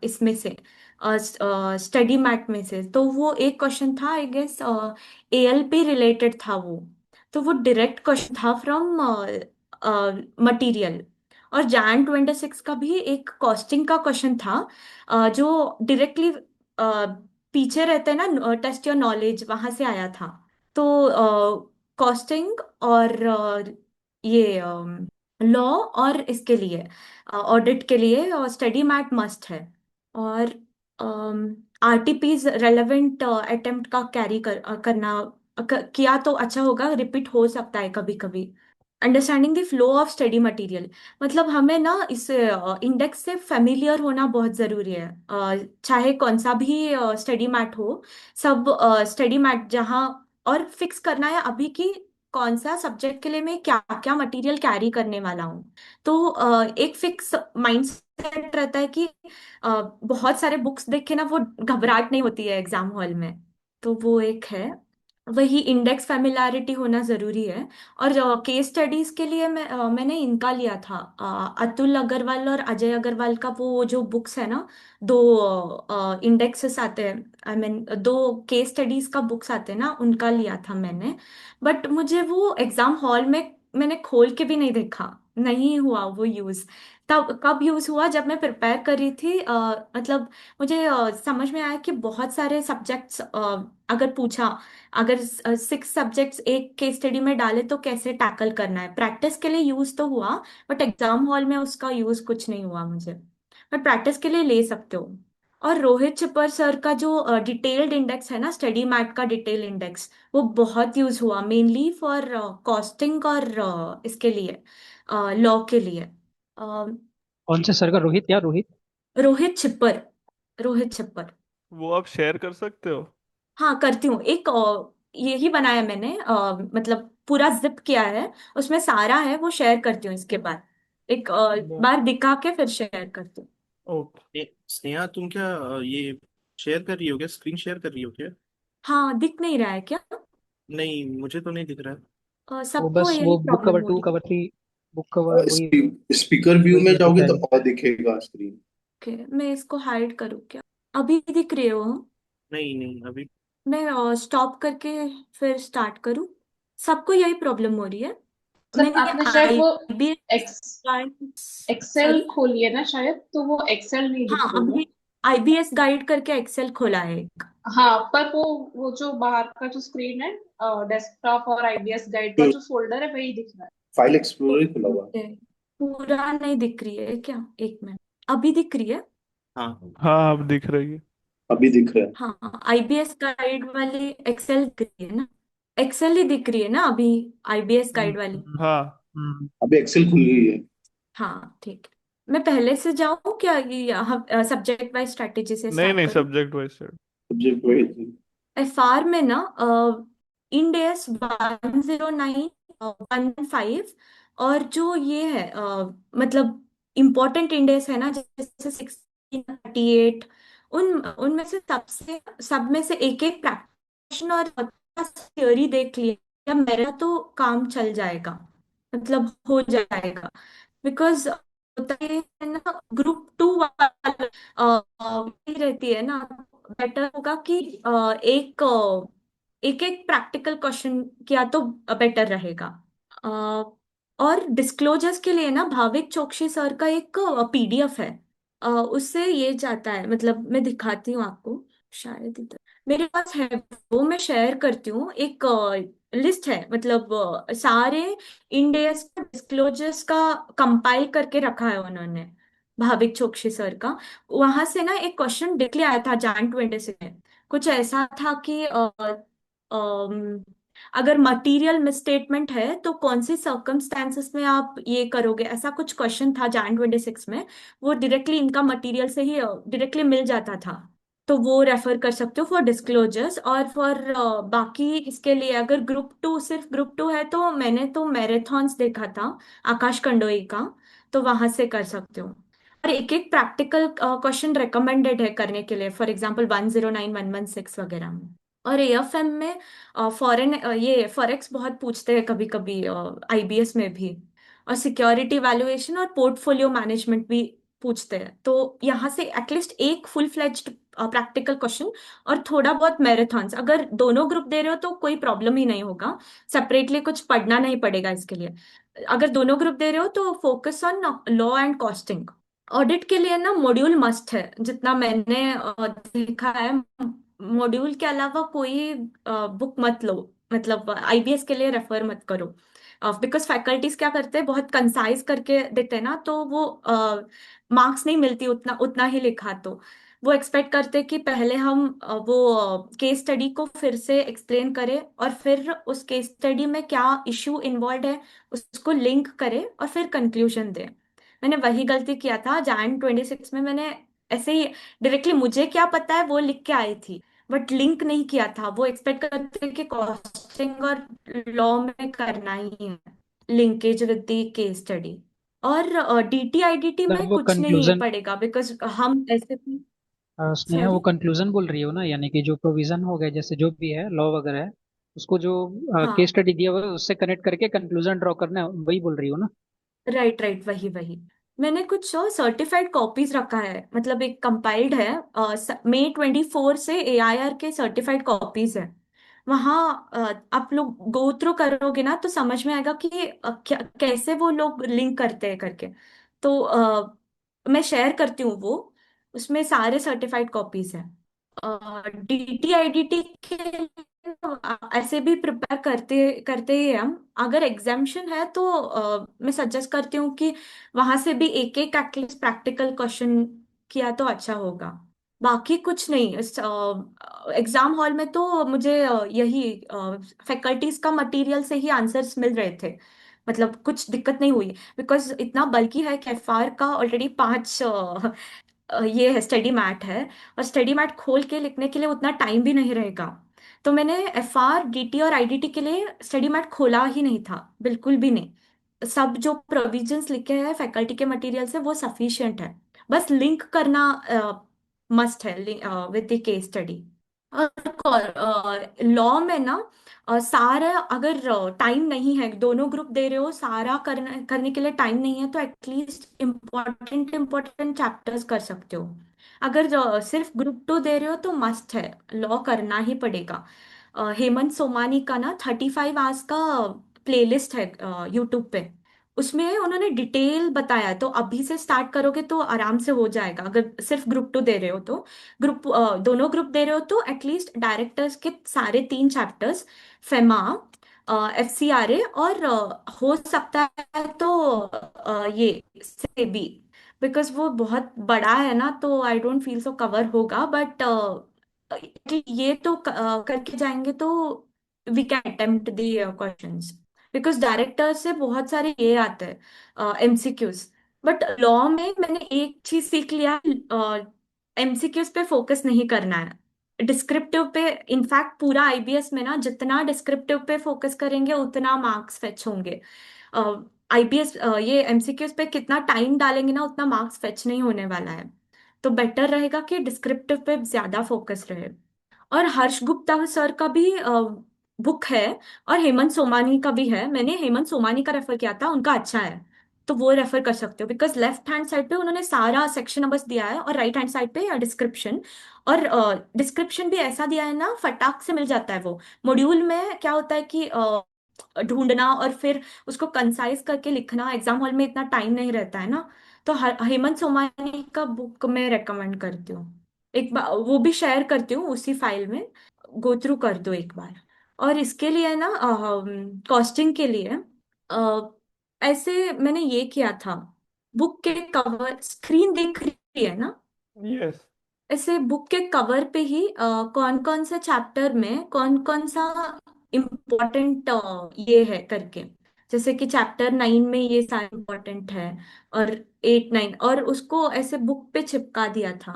इसमें से study mat में से। तो वो एक क्वेश्चन था, आई गेस एएलपी रिलेटेड था वो। तो वो डायरेक्ट क्वेश्चन था फ्रॉम मटेरियल। और Jan 26 का भी एक कॉस्टिंग का क्वेश्चन था, जो डायरेक्टली पीछे रहते हैं ना, टेस्ट योर नॉलेज, वहां से आया था। तो कॉस्टिंग और ये लॉ और इसके लिए ऑडिट के लिए स्टडी मैट मस्ट है। और आरटीपीज रेलेवेंट अटेम्प्ट का कैरी करना किया तो अच्छा होगा, रिपीट हो सकता है कभी कभी। Understanding the flow of study material, मतलब हमें ना इस इंडेक्स से फेमिलियर होना बहुत ज़रूरी है। चाहे कौन सा भी स्टडी मैट हो, सब स्टडी मैट जहाँ, और फिक्स करना है अभी कि कौन सा सब्जेक्ट के लिए मैं क्या क्या मटेरियल कैरी करने वाला हूँ। तो एक फिक्स माइंडसेट रहता है कि बहुत सारे बुक्स देख के ना वो घबराहट नहीं होती है एग्जाम हॉल में। तो वो एक है, वही इंडेक्स फेमिलैरिटी होना जरूरी है। और केस स्टडीज के लिए मैंने इनका लिया था, अतुल अग्रवाल और अजय अग्रवाल का वो जो बुक्स है ना, दो इंडेक्सेस आते हैं, आई मीन दो केस स्टडीज का बुक्स आते हैं ना, उनका लिया था मैंने। बट मुझे वो एग्जाम हॉल में मैंने खोल के भी नहीं देखा, नहीं हुआ वो यूज। तब कब यूज हुआ, जब मैं प्रिपेयर कर रही थी, मतलब मुझे समझ में आया कि बहुत सारे सब्जेक्ट्स अगर पूछा, अगर 6 सब्जेक्ट्स एक केस स्टडी में डाले तो कैसे टैकल करना है, प्रैक्टिस के लिए यूज तो हुआ, बट एग्जाम हॉल में उसका यूज कुछ नहीं हुआ मुझे। बट प्रैक्टिस के लिए ले सकते हो। और रोहित चिपर सर का जो डिटेल्ड इंडेक्स है ना, स्टडी मैट का डिटेल इंडेक्स, वो बहुत यूज हुआ मेनली फॉर कॉस्टिंग और इसके लिए, लॉ के लिए। अ, कौन से सर का? रोहित या रोहित? रोहित छिपर, रोहित छिपर। वो आप शेयर कर सकते हो? हाँ करती हूँ, एक यही बनाया मैंने, मतलब पूरा जिप किया है, उसमें सारा है, वो शेयर करती हूँ इसके बाद, एक वो बार दिखा के फिर शेयर करती हूँ। ओके। स्नेहा, तुम क्या ये शेयर कर रही हो क्या? स्क्रीन शेयर कर रही हो क्या? हाँ दिख नहीं रहा है क्या? नहीं, मुझे तो नहीं दिख रहा वो सबको बस वो यही बुक प्रॉब्लम कवर हो 2 रही कवर 3, बुक है। कवर वही स्पीकर व्यू वही में दिख जाओगे रहा तो है। और दिखेगा स्क्रीन। है। मैं इसको हाइड करूँ क्या? अभी दिख रही हो? नहीं नहीं, अभी। मैं स्टॉप करके फिर स्टार्ट करूँ? सबको यही प्रॉब्लम हो रही है? मतलब मैंने आपने शायद आई वो बी एक्स एक्सेल सॉरी, खोली है ना, शायद तो वो एक्सेल नहीं दिख हाँ रही है। अभी आईबीएस गाइड करके एक्सेल खोला है एक। हाँ, पर वो जो बाहर का जो स्क्रीन है, डेस्कटॉप और आईबीएस गाइड का जो फोल्डर है वही दिख रहा है। फाइल एक्सप्लोरर ही खुला हुआ है। ओके, पूरा नहीं दिख रही है क्या? एक मिनट, अभी दिख रही है? हाँ, हाँ, अब दिख रही है। अभी दिख रहा है। हाँ आईबीएस गाइड वाली एक्सेल दिख रही है ना? एक्सेल ही दिख रही है ना अभी, आईबीएस गाइड वाली? हाँ। अभी एक्सेल खुल गई है। हाँ ठीक है। मैं पहले से जाऊँ क्या, ये सब्जेक्ट वाइज स्ट्रेटेजी से नहीं स्टार्ट नहीं, करूँ? सब्जेक्ट वाइज से। Subject wise. एफआर में ना, इंडेस 10915, और जो ये है मतलब इम्पोर्टेंट इंडेस है ना, जैसे 1638, उन उनमें से सबसे सब में से एक एक प्रैक्टिशन और थ्योरी देख लिया, मेरा तो काम चल जाएगा, मतलब हो जाएगा। बिकॉज होता ये है ना, ग्रुप 2 वाला रहती है ना, बेटर होगा कि एक एक प्रैक्टिकल क्वेश्चन किया तो बेटर रहेगा। अ, और डिस्क्लोजर्स के लिए ना, भाविक चोकसी सर का एक पीडीएफ है, उससे ये जाता है, मतलब मैं दिखाती हूँ आपको, शायद इधर मेरे पास है, वो मैं शेयर करती हूँ। एक लिस्ट है, मतलब सारे इंडेस डिस्क्लोजर्स का कंपाइल करके रखा है उन्होंने, भाविक चोकसी सर का। वहां से ना एक क्वेश्चन निकले आया था Jan 26 में। कुछ ऐसा था कि अम, अगर मटेरियल मिसस्टेटमेंट है तो कौन सी सर्कमस्टेंसेस में आप ये करोगे, ऐसा कुछ क्वेश्चन था Jan 26 में। वो डायरेक्टली इनका मटेरियल से ही डायरेक्टली मिल जाता था। तो वो रेफर कर सकते हो फॉर डिस्क्लोजर्स। और फॉर बाकी इसके लिए, अगर ग्रुप 2, सिर्फ ग्रुप 2 है, तो मैंने तो मैराथन्स देखा था आकाश कंडोई का, तो वहां से कर सकते हो। और एक एक प्रैक्टिकल क्वेश्चन रिकमेंडेड है करने के लिए, फॉर एग्जांपल 109 116 वगैरह में। और एएफएम में फॉरेन ये फॉरेक्स बहुत पूछते हैं कभी कभी, आईबीएस में भी। और सिक्योरिटी वैल्यूएशन और पोर्टफोलियो मैनेजमेंट भी पूछते हैं, तो यहाँ से एटलीस्ट एक फुल फ्लेज्ड प्रैक्टिकल क्वेश्चन और थोड़ा बहुत मैराथन्स, अगर दोनों ग्रुप दे रहे हो तो कोई प्रॉब्लम ही नहीं होगा, सेपरेटली कुछ पढ़ना नहीं पड़ेगा इसके लिए। अगर दोनों ग्रुप दे रहे हो तो focus on law and costing. Audit के लिए ना मॉड्यूल मस्ट है, जितना मैंने देखा है। मॉड्यूल के अलावा कोई बुक मत लो, मतलब आईबीएस के लिए रेफर मत करो, बिकॉज फैकल्टीज क्या करते हैं, बहुत कंसाइज करके देते हैं ना, तो वो मार्क्स नहीं मिलती उतना उतना ही लिखा, तो वो एक्सपेक्ट करते हैं कि पहले हम वो केस स्टडी को फिर से एक्सप्लेन करें और फिर उस केस स्टडी में क्या इश्यू इन्वॉल्व है उसको लिंक करें और फिर कंक्लूजन दें। मैंने वही गलती किया था Jan 26 में, मैंने ऐसे ही डायरेक्टली मुझे क्या पता है वो लिख के आई थी, बट लिंक नहीं किया था। वो एक्सपेक्ट करते हैं कि कॉस्टिंग और लॉ में करना ही है linkage with the case study. और डीटी आईडीटी मतलब में वो कुछ नहीं कंक्लूजन, पड़ेगा, बिकॉज हम ऐसे भी। स्नेहा वो सॉरी। कंक्लूजन बोल रही हो ना, यानी कि जो प्रोविजन हो गए जैसे जो भी है लॉ वगैरह है, उसको जो केस हाँ, स्टडी दिया हुआ है उससे कनेक्ट करके कंक्लूजन ड्रॉ करना है, वही बोल रही हो ना? राइट राइट, वही वही। मैंने कुछ सर्टिफाइड कॉपीज रखा है, मतलब एक कंपाइल्ड है, May 24 से एआईआर के सर्टिफाइड कॉपीज है। वहाँ आप लोग गो थ्रू करोगे ना तो समझ में आएगा कि कैसे वो लोग लिंक करते हैं करके। तो मैं शेयर करती हूँ वो, उसमें सारे सर्टिफाइड कॉपीज हैं। डीटी आईडीटी के लिए ऐसे भी प्रिपेयर करते करते ही हैं हम। अगर एग्जाम्शन है तो मैं सजेस्ट करती हूँ कि वहां से भी एक एक एटलीस्ट प्रैक्टिकल क्वेश्चन किया तो अच्छा होगा। बाकी कुछ नहीं, एग्जाम हॉल में तो मुझे यही फैकल्टीज का मटेरियल से ही आंसर्स मिल रहे थे, मतलब कुछ दिक्कत नहीं हुई, बिकॉज इतना बल्कि है कि एफआर का ऑलरेडी 5 ये है, स्टडी मैट है, और स्टडी मैट खोल के लिखने के लिए उतना टाइम भी नहीं रहेगा। तो मैंने एफआर डीटी और आईडीटी के लिए स्टडी मैट खोला ही नहीं था, बिल्कुल भी नहीं। सब जो प्रोविजंस लिखे हैं फैकल्टी के मटेरियल से वो सफिशिएंट है, बस लिंक करना मस्ट है विद द केस स्टडी। और लॉ में ना सारा, अगर टाइम नहीं है, दोनों ग्रुप दे रहे हो, सारा करने करने के लिए टाइम नहीं है, तो एटलीस्ट इम्पोर्टेंट इम्पोर्टेंट चैप्टर्स कर सकते हो। अगर सिर्फ ग्रुप 2 दे रहे हो तो मस्ट है, लॉ करना ही पड़ेगा। हेमंत सोमानी का ना 35 आवर्स का प्लेलिस्ट है यूट्यूब पे, उसमें उन्होंने डिटेल बताया है, तो अभी से स्टार्ट करोगे तो आराम से हो जाएगा। अगर सिर्फ ग्रुप 2 दे रहे हो तो, दोनों ग्रुप दे रहे हो तो एटलीस्ट डायरेक्टर्स के सारे 3 चैप्टर्स, फेमा, एफसीआरए, और हो सकता है तो ये सेबी, बिकॉज वो बहुत बड़ा है ना, तो I don't feel so cover होगा, बट ये तो करके जाएंगे तो we can attempt the questions, because director से बहुत सारे ये आते हैं एमसीक्यूज। बट लॉ में मैंने एक चीज सीख लिया, एमसीक्यूज पे फोकस नहीं करना है, डिस्क्रिप्टिव पे। इनफैक्ट पूरा आईबीएस में ना जितना डिस्क्रिप्टिव पे फोकस करेंगे उतना मार्क्स फेच होंगे। आईबीएस ये एमसीक्यूज पे कितना टाइम डालेंगे ना उतना मार्क्स फेच नहीं होने वाला है, तो बेटर रहेगा कि डिस्क्रिप्टिव पे ज्यादा फोकस रहे। और हर्ष गुप्ता सर का भी बुक है, और हेमंत सोमानी का भी है। मैंने हेमंत सोमानी का रेफर किया था, उनका अच्छा है, तो वो रेफर कर सकते हो, बिकॉज लेफ्ट हैंड साइड पे उन्होंने सारा सेक्शन नंबर्स दिया है और राइट हैंड साइड पे डिस्क्रिप्शन। और डिस्क्रिप्शन भी ऐसा दिया है ना, फटाक से मिल जाता है वो। मॉड्यूल में क्या होता है कि ढूंढना और फिर उसको कंसाइज करके लिखना, एग्जाम हॉल में इतना टाइम नहीं रहता है ना, तो हेमंत सोमानी का बुक मैं रेकमेंड करती हूँ। एक बार वो भी शेयर करती हूँ उसी फाइल में, गो थ्रू कर दो एक बार। और इसके लिए ना कॉस्टिंग के लिए अ, ऐसे मैंने ये किया था, बुक के कवर स्क्रीन दिख रही है ना, यस। ऐसे बुक के कवर पे ही कौन कौन से चैप्टर में कौन कौन सा इम्पोर्टेंट ये है करके, जैसे कि चैप्टर 9 में ये सारा इम्पोर्टेंट है, और 8 9, और उसको ऐसे बुक पे चिपका दिया था,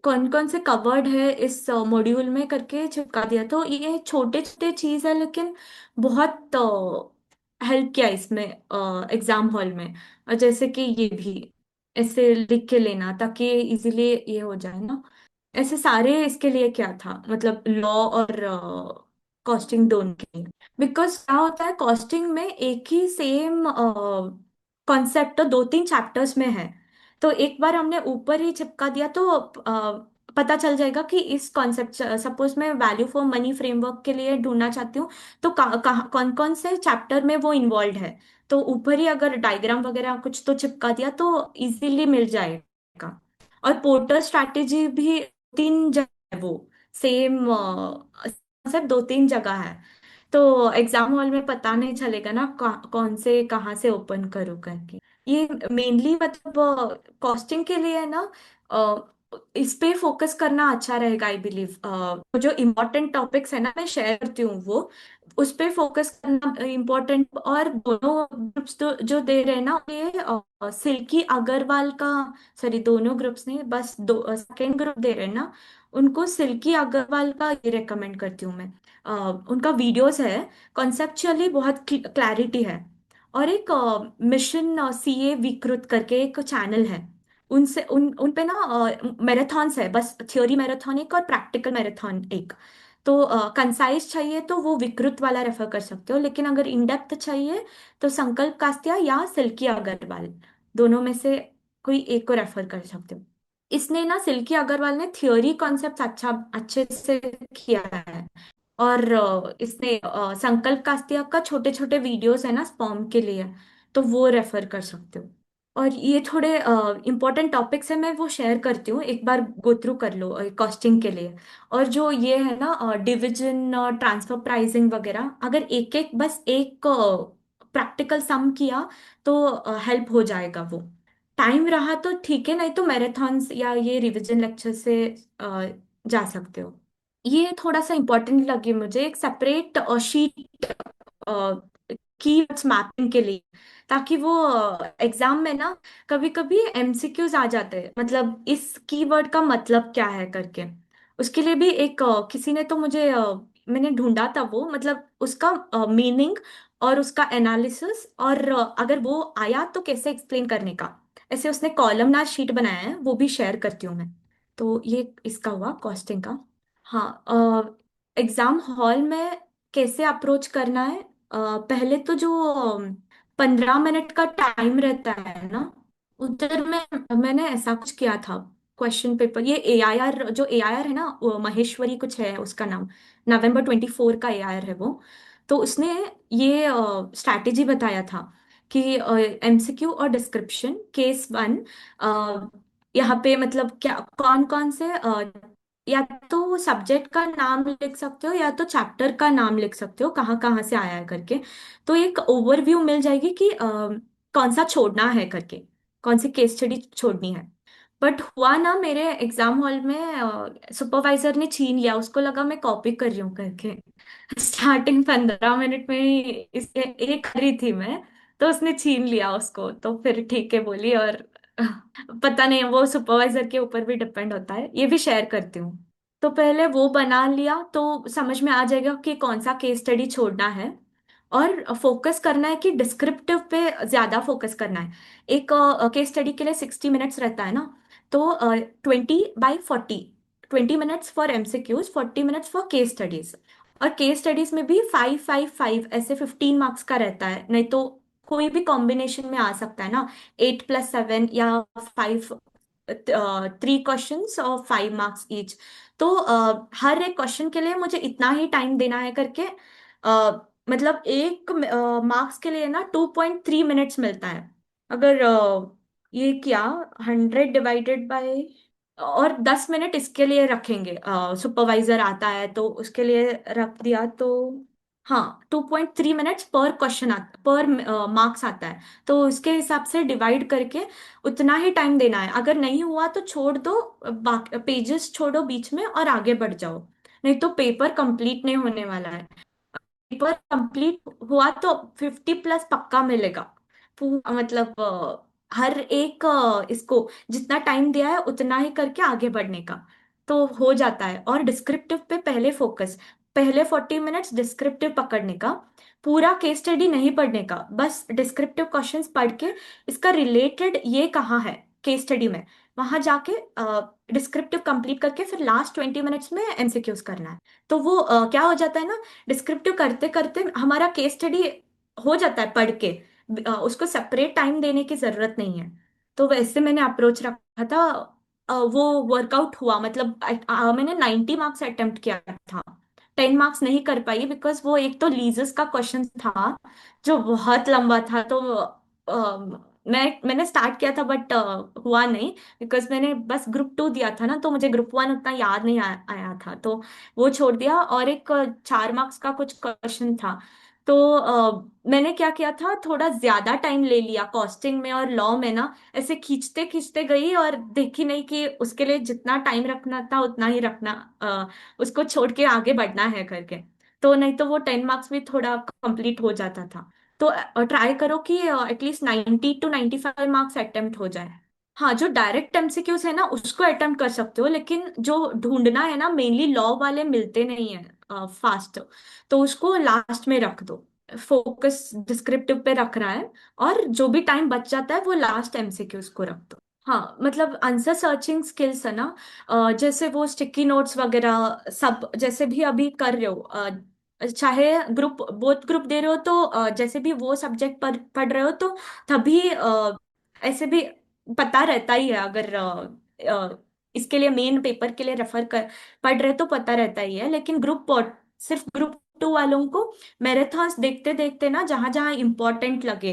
कौन कौन से कवर्ड है इस मॉड्यूल में करके चिपका दिया। तो ये छोटे छोटे चीज है, लेकिन बहुत हेल्प किया इसमें एग्जाम हॉल में। और जैसे कि ये भी ऐसे लिख के लेना ताकि इजीली ये हो जाए ना, ऐसे सारे इसके लिए क्या था, मतलब लॉ और कॉस्टिंग दोनों के लिए। बिकॉज क्या होता है, कॉस्टिंग में एक ही सेम कॉन्सेप्ट तो 2 3 चैप्टर्स में है, तो एक बार हमने ऊपर ही चिपका दिया तो पता चल जाएगा कि इस कॉन्सेप्ट, सपोज मैं वैल्यू फॉर मनी फ्रेमवर्क के लिए ढूंढना चाहती हूँ, तो कौन कौन से चैप्टर में वो इन्वॉल्व है। तो ऊपर ही अगर डायग्राम वगैरह कुछ तो चिपका दिया तो इजीली मिल जाएगा। और पोर्टर स्ट्रैटेजी भी तीन जगह है, वो सेम कॉन्सेप्ट दो तीन जगह है। तो एग्जाम हॉल में पता नहीं चलेगा ना कौन से कहाँ से ओपन करूँ करके। ये मेनली मतलब कॉस्टिंग के लिए है ना, अ, इस पे फोकस करना अच्छा रहेगा आई बिलीव। जो इम्पोर्टेंट टॉपिक्स है ना मैं शेयर करती हूँ वो, उस पे फोकस करना इम्पोर्टेंट। और दोनों ग्रुप्स जो दे रहे हैं ना ये सिल्की अग्रवाल का, सॉरी दोनों ग्रुप्स नहीं, बस दो सेकेंड ग्रुप दे रहे हैं ना, उनको सिल्की अग्रवाल का ये रेकमेंड करती हूँ मैं। उनका वीडियोस है, कॉन्सेप्चुअली बहुत क्लैरिटी है। और एक मिशन सीए विकृत करके एक चैनल है, उनसे उन पे ना मैराथॉन्स है, बस थ्योरी मैराथन एक और प्रैक्टिकल मैराथन एक। तो कंसाइज चाहिए तो वो विकृत वाला रेफर कर सकते हो, लेकिन अगर इन डेप्थ चाहिए तो संकल्प कास्तिया या सिल्की अग्रवाल, दोनों में से कोई एक को रेफर कर सकते हो। इसने ना, सिल्की अग्रवाल ने थ्योरी कॉन्सेप्ट अच्छे से किया है। और इसने संकल्प कास्तिया का छोटे छोटे वीडियोस है ना स्पॉम के लिए, तो वो रेफर कर सकते हो। और ये थोड़े इंपॉर्टेंट टॉपिक्स है, मैं वो शेयर करती हूँ, एक बार गो थ्रू कर लो कॉस्टिंग के लिए। और जो ये है ना डिविजन, ट्रांसफर प्राइसिंग वगैरह, अगर एक एक बस एक प्रैक्टिकल सम किया तो हेल्प हो जाएगा वो। टाइम रहा तो ठीक है, नहीं तो मैराथन्स या ये रिवीजन लेक्चर से जा सकते हो। ये थोड़ा सा इम्पोर्टेंट लगे मुझे, एक सेपरेट शीट कीवर्ड्स मैपिंग के लिए, ताकि वो एग्जाम में ना कभी कभी एमसीक्यूज आ जाते हैं, मतलब इस कीवर्ड का मतलब क्या है करके। उसके लिए भी एक किसी ने तो मुझे मैंने ढूंढा था वो, मतलब उसका मीनिंग और उसका एनालिसिस, और अगर वो आया तो कैसे एक्सप्लेन करने का, ऐसे उसने कॉलमनार शीट बनाया है, वो भी शेयर करती हूँ मैं। तो ये इसका हुआ कॉस्टिंग का। हाँ, एग्जाम हॉल में कैसे अप्रोच करना है। पहले तो जो 15 मिनट का टाइम रहता है ना, उधर में मैंने ऐसा कुछ किया था। क्वेश्चन पेपर, ये एआईआर, जो एआईआर है ना वो महेश्वरी कुछ है उसका नाम, November 24 का एआईआर है वो। तो उसने ये स्ट्रैटेजी बताया था कि एमसीक्यू और डिस्क्रिप्शन केस 1, यहाँ पे मतलब क्या कौन कौन से या तो सब्जेक्ट का नाम लिख सकते हो या तो चैप्टर का नाम लिख सकते हो, कहाँ कहाँ से आया है करके। तो एक ओवरव्यू मिल जाएगी कि कौन सा छोड़ना है करके, कौन सी केस स्टडी छोड़नी है। बट हुआ ना मेरे एग्जाम हॉल में सुपरवाइजर ने छीन लिया, उसको लगा मैं कॉपी कर रही हूँ करके। स्टार्टिंग 15 मिनट में ही इसे एक करी थी मैं, तो उसने छीन लिया उसको, तो फिर ठीक है बोली। और पता नहीं, वो सुपरवाइजर के ऊपर भी डिपेंड होता है, ये भी शेयर करती हूँ। तो पहले वो बना लिया तो समझ में आ जाएगा कि कौन सा केस स्टडी छोड़ना है। और फोकस करना है कि डिस्क्रिप्टिव पे ज्यादा फोकस करना है। एक केस स्टडी के लिए 60 मिनट्स रहता है ना, तो 20/40, 20 minutes for MCQs, 40 minutes for case studies. और केस स्टडीज में भी 5/5/5 ऐसे 15 मार्क्स का रहता है, नहीं तो कोई भी कॉम्बिनेशन में आ सकता है ना, 8+7 या 5, 3 क्वेश्चंस और 5 मार्क्स ईच। तो हर एक क्वेश्चन के लिए मुझे इतना ही टाइम देना है करके, मतलब एक मार्क्स के लिए ना 2.3 मिनट्स मिलता है। अगर ये किया 100 डिवाइडेड बाय, और 10 मिनट इसके लिए रखेंगे, सुपरवाइजर आता है तो उसके लिए रख दिया तो, हाँ 2.3 मिनट्स पर क्वेश्चन आता, पर मार्क्स आता है। तो उसके हिसाब से डिवाइड करके उतना ही टाइम देना है। अगर नहीं हुआ तो छोड़ दो, बाकी पेजेस छोड़ो बीच में और आगे बढ़ जाओ, नहीं तो पेपर कंप्लीट नहीं होने वाला है। पेपर कंप्लीट हुआ तो 50+ पक्का मिलेगा। पूरा मतलब हर एक इसको जितना टाइम दिया है उतना ही करके आगे बढ़ने का, तो हो जाता है। और डिस्क्रिप्टिव पे पहले फोकस, पहले 40 मिनट्स डिस्क्रिप्टिव पकड़ने का, पूरा केस स्टडी नहीं पढ़ने का, बस डिस्क्रिप्टिव क्वेश्चंस पढ़ के इसका रिलेटेड ये कहाँ है केस स्टडी में, वहां जाके डिस्क्रिप्टिव कंप्लीट करके फिर लास्ट 20 मिनट्स में एमसीक्यूज करना है। तो वो क्या हो जाता है ना, डिस्क्रिप्टिव करते करते हमारा केस स्टडी हो जाता है पढ़ के, उसको सेपरेट टाइम देने की जरूरत नहीं है। तो वैसे मैंने अप्रोच रखा था। वो वर्कआउट हुआ, मतलब मैंने 90 मार्क्स अटेम्प्ट किया था। 10 मार्क्स नहीं कर पाई बिकॉज वो एक तो लीजस का क्वेश्चन था जो बहुत लंबा था। तो मैंने स्टार्ट किया था बट हुआ नहीं, बिकॉज मैंने बस ग्रुप 2 दिया था ना, तो मुझे ग्रुप 1 उतना याद नहीं आया था, तो वो छोड़ दिया। और एक 4 मार्क्स का कुछ क्वेश्चन था। तो मैंने क्या किया था, थोड़ा ज्यादा टाइम ले लिया कॉस्टिंग में और लॉ में ना, ऐसे खींचते खींचते गई और देखी नहीं कि उसके लिए जितना टाइम रखना था उतना ही रखना, उसको छोड़ के आगे बढ़ना है करके। तो नहीं तो वो 10 मार्क्स भी थोड़ा कंप्लीट हो जाता था। तो ट्राई करो कि एटलीस्ट 90 to 95 मार्क्स अटेम्प्ट हो जाए। हाँ, जो डायरेक्ट एमसीक्यूज है ना उसको अटेम्प्ट कर सकते हो, लेकिन जो ढूंढना है ना, मेनली लॉ वाले मिलते नहीं है फास्ट, तो उसको लास्ट में रख दो। फोकस डिस्क्रिप्टिव पे रख रहा है, और जो भी टाइम बच जाता है वो लास्ट एमसीक्यूज को रख दो। हाँ, मतलब आंसर सर्चिंग स्किल्स है ना, जैसे वो स्टिकी नोट्स वगैरह सब जैसे भी अभी कर रहे हो, चाहे ग्रुप बोथ ग्रुप दे रहे हो, तो जैसे भी वो सब्जेक्ट पढ़ रहे हो, तो तभी ऐसे भी पता रहता ही है। अगर इसके लिए मेन पेपर के लिए रेफर कर पढ़ रहे तो पता रहता ही है, लेकिन सिर्फ ग्रुप 2 वालों को मैराथन्स देखते देखते ना, जहां जहां इंपॉर्टेंट लगे,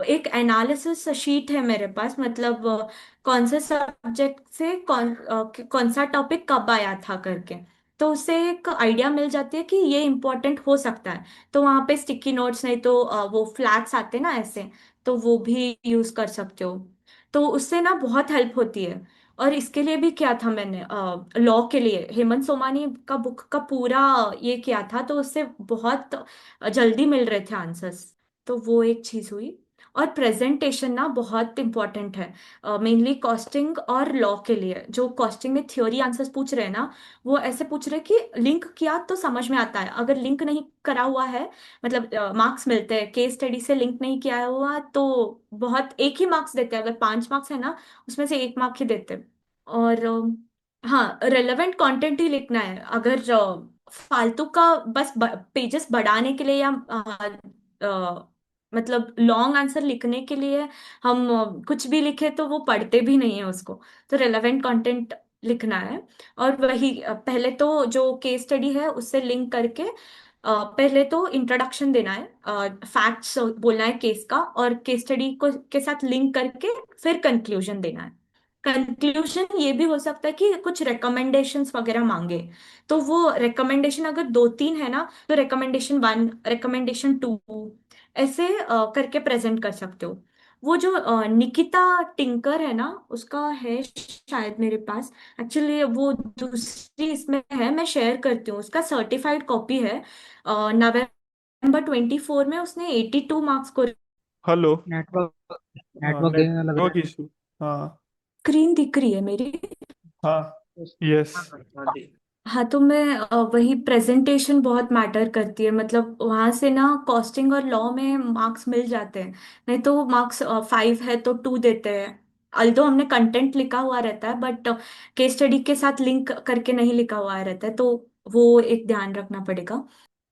एक एनालिसिस शीट है मेरे पास, मतलब कौन से सब्जेक्ट से कौन सा टॉपिक कब आया था करके, तो उससे एक आइडिया मिल जाती है कि ये इम्पोर्टेंट हो सकता है। तो वहां पे स्टिकी नोट्स, नहीं तो वो फ्लैग्स आते ना ऐसे, तो वो भी यूज कर सकते हो। तो उससे ना बहुत हेल्प होती है। और इसके लिए भी क्या था, मैंने लॉ के लिए हेमंत सोमानी का बुक का पूरा ये किया था, तो उससे बहुत जल्दी मिल रहे थे आंसर्स। तो वो एक चीज हुई। और प्रेजेंटेशन ना बहुत इंपॉर्टेंट है, मेनली कॉस्टिंग और लॉ के लिए। जो कॉस्टिंग में थ्योरी आंसर्स पूछ रहे हैं ना, वो ऐसे पूछ रहे हैं कि लिंक किया तो समझ में आता है, अगर लिंक नहीं करा हुआ है, मतलब मार्क्स मिलते हैं। केस स्टडी से लिंक नहीं किया हुआ तो बहुत एक ही मार्क्स देते हैं, अगर 5 मार्क्स है ना, उसमें से 1 मार्क ही देते हैं। और हाँ, रेलेवेंट कंटेंट ही लिखना है। अगर फालतू का बस पेजेस बढ़ाने के लिए, या मतलब लॉन्ग आंसर लिखने के लिए हम कुछ भी लिखे, तो वो पढ़ते भी नहीं है उसको। तो रेलेवेंट कंटेंट लिखना है। और वही पहले तो जो केस स्टडी है उससे लिंक करके, पहले तो इंट्रोडक्शन देना है, फैक्ट्स बोलना है केस का, और केस स्टडी को के साथ लिंक करके फिर कंक्लूजन देना है। कंक्लूजन ये भी हो सकता है कि कुछ रिकमेंडेशंस वगैरह मांगे, तो वो रिकमेंडेशन अगर 2-3 है ना, तो रिकमेंडेशन 1, रिकमेंडेशन 2, ऐसे करके प्रेजेंट कर सकते हो। वो जो निकिता टिंकर है ना, उसका है शायद मेरे पास, एक्चुअली वो दूसरी इसमें है, मैं शेयर करती हूँ, उसका सर्टिफाइड कॉपी है। November 24 में उसने 82 मार्क्स को। हेलो। नेटवर्क हाँ, नेटवर्क लग रहा नेटवर्क है। इशू। हाँ। स्क्रीन दिख रही है मेरी? हाँ। यस। हाँ जी। हाँ, तो मैं वही प्रेजेंटेशन बहुत मैटर करती है, मतलब वहां से ना कॉस्टिंग और लॉ में मार्क्स मिल जाते हैं। नहीं तो मार्क्स 5 है तो 2 देते हैं। अल्दो हमने कंटेंट लिखा हुआ रहता है, बट केस स्टडी के साथ लिंक करके नहीं लिखा हुआ रहता है, तो वो एक ध्यान रखना पड़ेगा।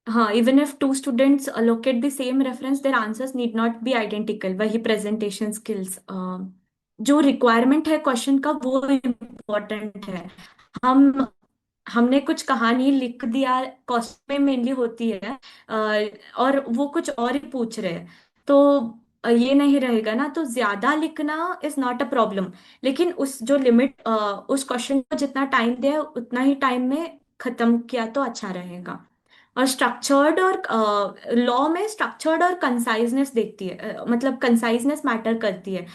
हाँ, even if 2 students allocate the same reference, their answers need not be identical. वही प्रेजेंटेशन स्किल्स, जो रिक्वायरमेंट है क्वेश्चन का वो इम्पोर्टेंट है। हम हमने कुछ कहानी लिख दिया, कॉस्ट में मेनली होती है, और वो कुछ और ही पूछ रहे हैं, तो ये नहीं रहेगा ना। तो ज्यादा लिखना इज नॉट अ प्रॉब्लम, लेकिन उस जो लिमिट, उस क्वेश्चन को जितना टाइम दिया उतना ही टाइम में खत्म किया तो अच्छा रहेगा। और स्ट्रक्चर्ड और लॉ में स्ट्रक्चर्ड और कंसाइजनेस देखती है, मतलब कंसाइजनेस मैटर करती है।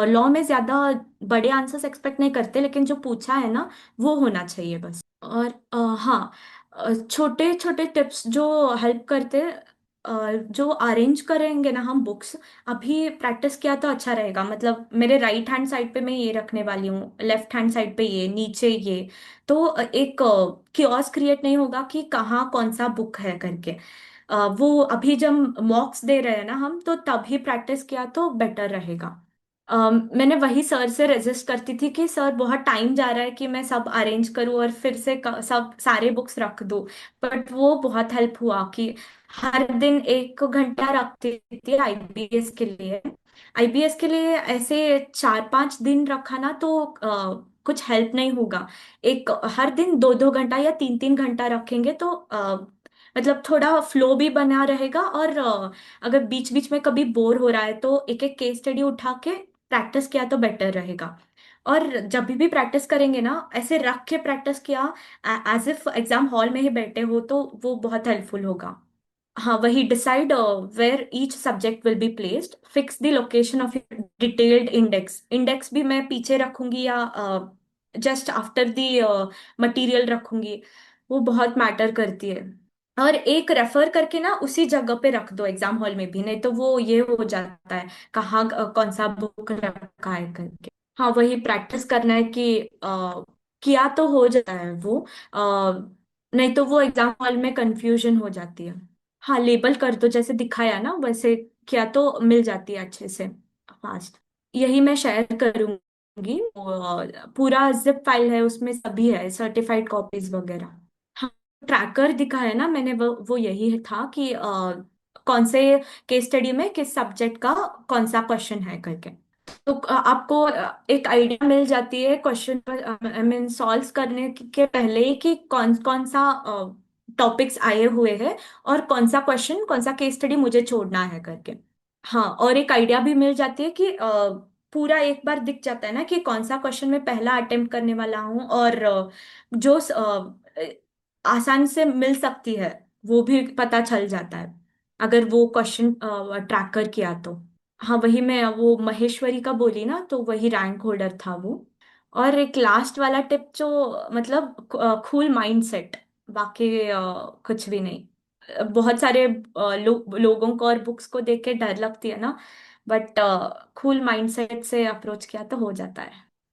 लॉ में ज्यादा बड़े आंसर्स एक्सपेक्ट नहीं करते, लेकिन जो पूछा है ना वो होना चाहिए बस। और हाँ, छोटे छोटे टिप्स जो हेल्प करते, जो अरेंज करेंगे ना हम बुक्स, अभी प्रैक्टिस किया तो अच्छा रहेगा। मतलब मेरे राइट हैंड साइड पे मैं ये रखने वाली हूँ, लेफ्ट हैंड साइड पे ये, नीचे ये, तो एक कियोस्क क्रिएट नहीं होगा कि कहाँ कौन सा बुक है करके। वो अभी जब मॉक्स दे रहे हैं ना हम, तो तभी प्रैक्टिस किया तो बेटर रहेगा। मैंने वही सर से रेजिस्ट करती थी कि सर बहुत टाइम जा रहा है कि मैं सब अरेंज करूँ और फिर से सब सारे बुक्स रख दूँ, बट वो बहुत हेल्प हुआ कि हर दिन 1 घंटा रखती थी आईबीएस के लिए। आईबीएस के लिए ऐसे 4-5 दिन रखा ना तो कुछ हेल्प नहीं होगा। एक हर दिन 2-2 घंटा या 3-3 घंटा रखेंगे तो मतलब थोड़ा फ्लो भी बना रहेगा। और अगर बीच बीच में कभी बोर हो रहा है तो एक एक केस स्टडी उठा के प्रैक्टिस किया तो बेटर रहेगा। और जब भी प्रैक्टिस करेंगे ना ऐसे रख के प्रैक्टिस किया एज इफ एग्जाम हॉल में ही बैठे हो तो वो बहुत हेल्पफुल होगा। हाँ वही decide where each subject will be placed, fix the location of detailed index. Index भी मैं पीछे रखूंगी या जस्ट आफ्टर द मटेरियल रखूंगी, वो बहुत मैटर करती है। और एक रेफर करके ना उसी जगह पे रख दो एग्जाम हॉल में भी, नहीं तो वो ये हो जाता है कहाँ कौन सा बुक रखा है करके। हाँ वही प्रैक्टिस करना है कि किया तो हो जाता है वो, नहीं तो वो एग्जाम हॉल में कंफ्यूजन हो जाती है। हाँ लेबल कर दो जैसे दिखाया ना वैसे, क्या तो मिल जाती है अच्छे से फास्ट। यही मैं शेयर करूंगी पूरा जिप फाइल है उसमें सभी है सर्टिफाइड कॉपीज वगैरह। हाँ ट्रैकर दिखाया ना मैंने वो यही था कि कौन से केस स्टडी में किस सब्जेक्ट का कौन सा क्वेश्चन है करके। तो आपको एक आइडिया मिल जाती है क्वेश्चन पर आई मीन सॉल्व करने के पहले ही कि कौन कौन सा टॉपिक्स आए हुए हैं और कौन सा क्वेश्चन कौन सा केस स्टडी मुझे छोड़ना है करके। हाँ और एक आइडिया भी मिल जाती है कि पूरा एक बार दिख जाता है ना कि कौन सा क्वेश्चन मैं पहला अटेम्प्ट करने वाला हूँ और जो आसान से मिल सकती है वो भी पता चल जाता है अगर वो क्वेश्चन ट्रैकर किया तो। हाँ वही मैं वो महेश्वरी का बोली ना तो वही रैंक होल्डर था वो। और एक लास्ट वाला टिप जो मतलब कूल माइंडसेट, बाकी कुछ भी नहीं। बहुत सारे लोगों को और बुक्स को देख के डर लगती है ना, बट कूल माइंडसेट से अप्रोच किया तो हो जाता है।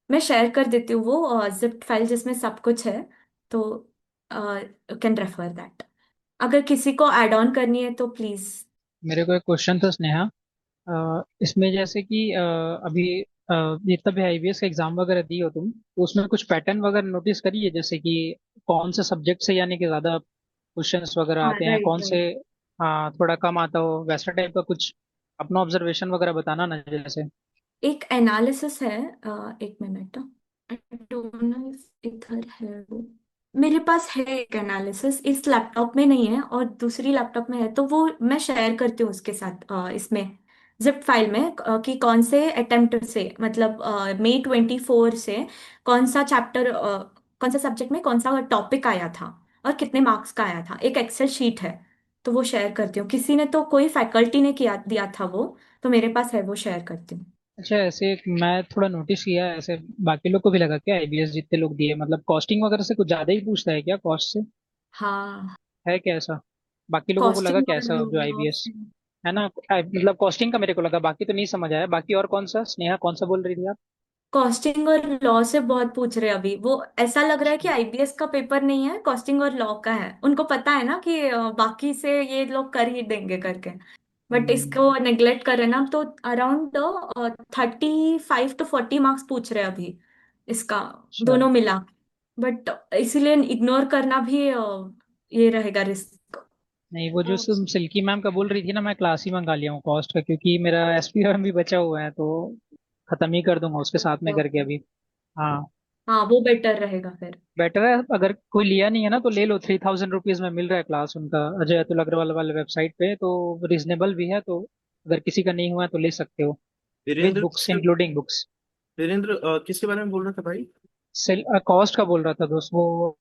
मैं शेयर कर देती हूँ वो जिप फाइल जिसमें सब कुछ है, तो कैन रेफर दैट। अगर किसी को ऐड ऑन करनी है तो प्लीज। मेरे को एक क्वेश्चन था स्नेहा। इसमें जैसे कि अभी जितना भी आईबीएस का एग्जाम वगैरह दी हो तुम, तो उसमें कुछ पैटर्न वगैरह नोटिस करिए, जैसे कि कौन से सब्जेक्ट से यानी कि ज्यादा क्वेश्चंस वगैरह हाँ आते हैं, राइट कौन से राइट। थोड़ा कम आता हो, वैसा टाइप का कुछ अपना ऑब्जर्वेशन वगैरह बताना ना जैसे। एक एनालिसिस है, एक minute, I don't know if इधर है वो। मेरे पास है एक एनालिसिस, इस लैपटॉप में नहीं है और दूसरी लैपटॉप में है तो वो मैं शेयर करती हूँ उसके साथ इसमें जिप फाइल में कि कौन से अटेम्प्ट से मतलब May 24 से कौन सा चैप्टर कौन सा सब्जेक्ट में कौन सा टॉपिक आया था और कितने मार्क्स का आया था, एक एक्सेल शीट है। तो वो शेयर करती हूँ, किसी ने तो कोई फैकल्टी ने किया दिया था वो, तो मेरे पास है वो शेयर करती हूँ। अच्छा, ऐसे मैं थोड़ा नोटिस किया है, ऐसे बाकी लोग को भी लगा क्या आईबीएस जितने लोग दिए, मतलब कॉस्टिंग वगैरह से कुछ ज्यादा ही पूछता है क्या, कॉस्ट से हाँ है क्या ऐसा? बाकी लोगों को लगा कॉस्टिंग कैसा जो और आईबीएस है ना, मतलब कॉस्टिंग का मेरे को लगा, बाकी तो नहीं समझ आया। बाकी और कौन सा, स्नेहा कौन सा बोल रही थी आप? कॉस्टिंग और लॉ से बहुत पूछ रहे हैं अभी। वो ऐसा लग रहा है कि आईबीएस का पेपर नहीं है, कॉस्टिंग और लॉ का है। उनको पता है ना कि बाकी से ये लोग कर ही देंगे करके, बट हम्म, इसको नेग्लेक्ट कर रहे हैं ना तो अराउंड 35 to 40 मार्क्स पूछ रहे हैं अभी इसका, अच्छा। दोनों मिला। बट इसीलिए इग्नोर करना भी ये रहेगा रिस्क। नहीं, वो जो सिल्की मैम का बोल रही थी ना, मैं क्लास ही मंगा लिया हूँ कॉस्ट का, क्योंकि मेरा एसपीएम भी बचा हुआ है, तो खत्म ही कर दूंगा उसके साथ में करके अभी। हाँ, हाँ वो बेटर रहेगा फिर। बेटर है। अगर कोई लिया नहीं है ना तो ले लो, 3000 रुपीज में मिल रहा है क्लास उनका, अजय अतुल अग्रवाल वाले वेबसाइट पे, तो रिजनेबल भी है। तो अगर किसी का नहीं हुआ है तो ले सकते हो, with Virendra books, including books. Virendra किसके बारे में बोल रहा था भाई? कॉस्ट का बोल रहा था दोस्त वो,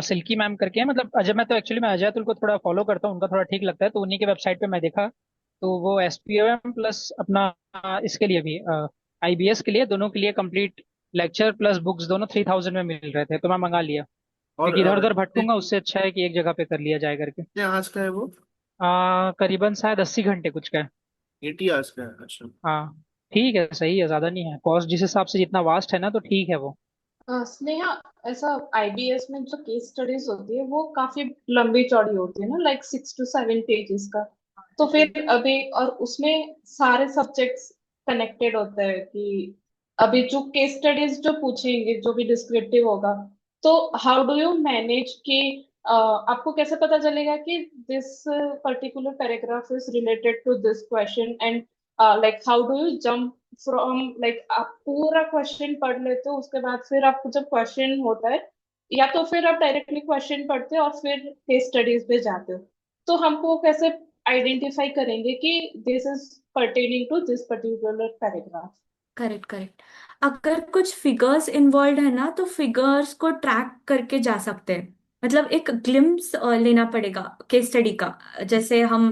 सिल्की मैम करके है। मतलब अजय, मैं तो एक्चुअली मैं अजय अतुल को थोड़ा फॉलो करता हूँ, उनका थोड़ा ठीक लगता है, तो उन्हीं के वेबसाइट पे मैं देखा, तो वो एसपीएम प्लस अपना इसके लिए भी आईबीएस के लिए, दोनों के लिए कंप्लीट लेक्चर प्लस बुक्स दोनों 3000 में मिल रहे थे, तो मैं मंगा लिया, और क्योंकि इधर उधर भटकूंगा उससे अच्छा है कि एक जगह पे कर लिया जाए करके। कितने आवर्स का है वो? करीबन शायद 80 घंटे कुछ का है। 80 आवर्स का है, अच्छा। हाँ, ठीक है, सही है, ज्यादा नहीं है कॉस्ट, जिस हिसाब से जितना वास्ट है ना, तो ठीक है वो। स्नेहा, ऐसा आईबीएस में जो केस स्टडीज होती है वो काफी लंबी चौड़ी होती है ना, लाइक 6 to 7 पेजेस का। तो फिर अभी और उसमें सारे सब्जेक्ट्स कनेक्टेड होते हैं कि अभी जो केस स्टडीज जो पूछेंगे जो भी डिस्क्रिप्टिव होगा, तो हाउ डू यू मैनेज कि आपको कैसे पता चलेगा कि this particular paragraph is related to this question and like how do you jump from, like आप पूरा क्वेश्चन पढ़ लेते हो, उसके बाद फिर आपको जब क्वेश्चन होता है, या तो फिर आप डायरेक्टली क्वेश्चन पढ़ते हो और फिर केस स्टडीज पे जाते हो, तो हमको कैसे आइडेंटिफाई करेंगे कि this is pertaining to this particular paragraph? Correct, correct. अगर कुछ फिगर्स इन्वॉल्व है ना, तो फिगर्स को ट्रैक करके जा सकते हैं। मतलब एक ग्लिम्स लेना पड़ेगा केस स्टडी का। जैसे हम